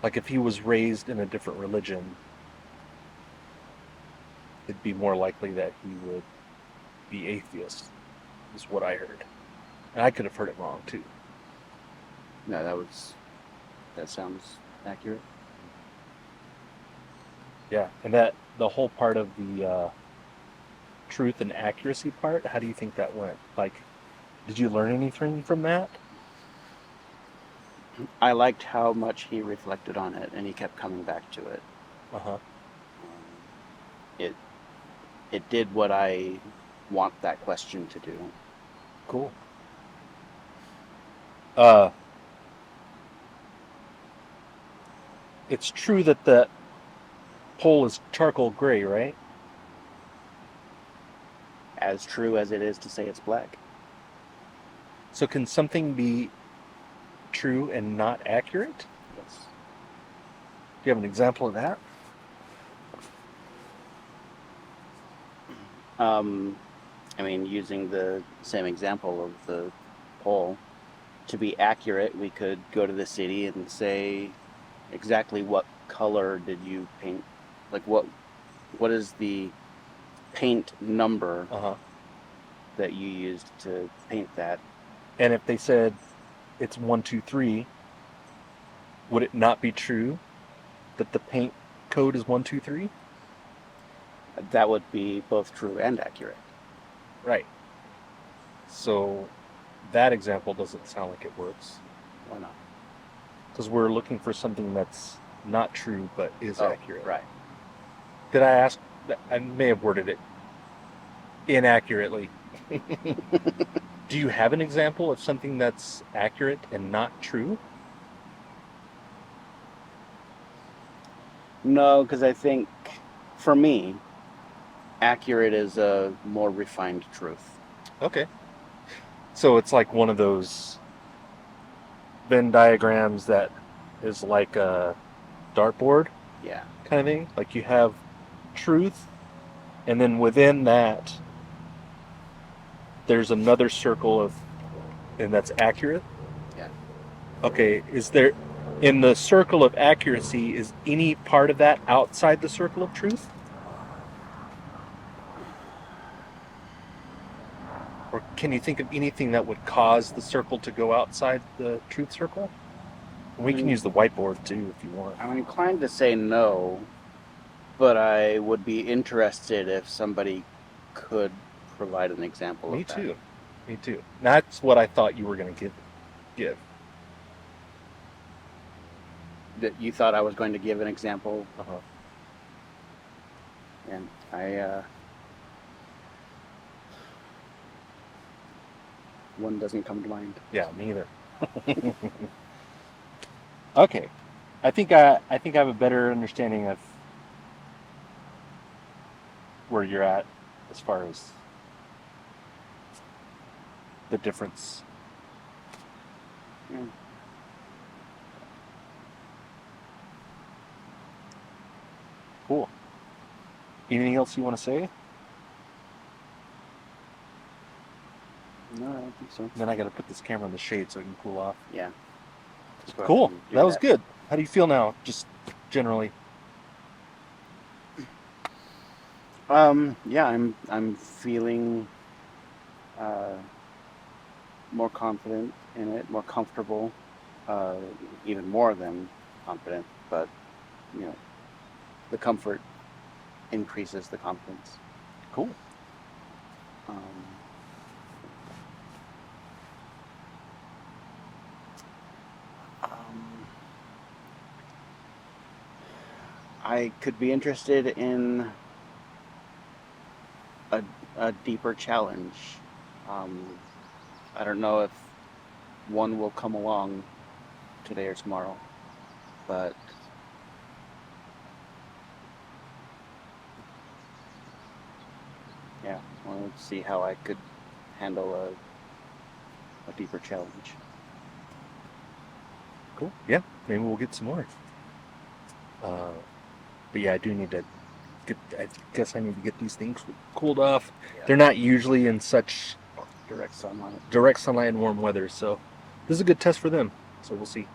Like if he was raised in a different religion, it'd be more likely that he would be atheist, is what I heard. And I could have heard it wrong too. No, that sounds accurate. Yeah, and that the whole part of the truth and accuracy part, how do you think that went? Like, did you learn anything from that? I liked how much he reflected on it, and he kept coming back to it. Uh-huh. It did what I want that question to do. Cool. It's true that the pole is charcoal gray, right? As true as it is to say it's black. So can something be true and not accurate? Yes. Do you have an example of that? I mean, using the same example of the pole, to be accurate, we could go to the city and say exactly what color did you paint, like what is the paint number Uh-huh. that you used to paint that. And if they said it's 1, 2, 3, would it not be true that the paint code is 1, 2, 3? That would be both true and accurate. Right. So that example doesn't sound like it works. Why not? Because we're looking for something that's not true but is accurate. Right. Did I ask? I may have worded it inaccurately. Do you have an example of something that's accurate and not true? No, because I think, for me, accurate is a more refined truth. Okay. So it's like one of those Venn diagrams that is like a dartboard Yeah. kind of thing. Like you have truth, and then within that, there's another circle and that's accurate. Yeah. Okay. Is there, in the circle of accuracy, is any part of that outside the circle of truth? Or can you think of anything that would cause the circle to go outside the truth circle? We can use the whiteboard too if you want. I'm inclined to say no, but I would be interested if somebody could provide an example Me of that. too. Me too. That's what I thought you were going to give. That you thought I was going to give an example, Uh-huh. and I one doesn't come to mind. Yeah, me either. Okay. I think I have a better understanding of where you're at as far as the difference. Yeah. Cool. Anything else you want to say? No, I don't think so. Then I got to put this camera in the shade so it can cool off. Yeah. Just go Cool. ahead and do That was good. How do you feel now? Just generally. Yeah, I'm feeling more confident in it, more comfortable, even more than confident. But you know, the comfort increases the confidence. Cool. Um, um, I could be interested in a deeper challenge. Um, I don't know if one will come along today or tomorrow, but yeah, I wanted to see how I could handle a deeper challenge. Cool. Yeah, maybe we'll get some more. But yeah, I do need to get. I guess I need to get these things cooled off. Yeah. They're not usually in such Direct sunlight. direct sunlight and warm weather, so this is a good test for them. So we'll see.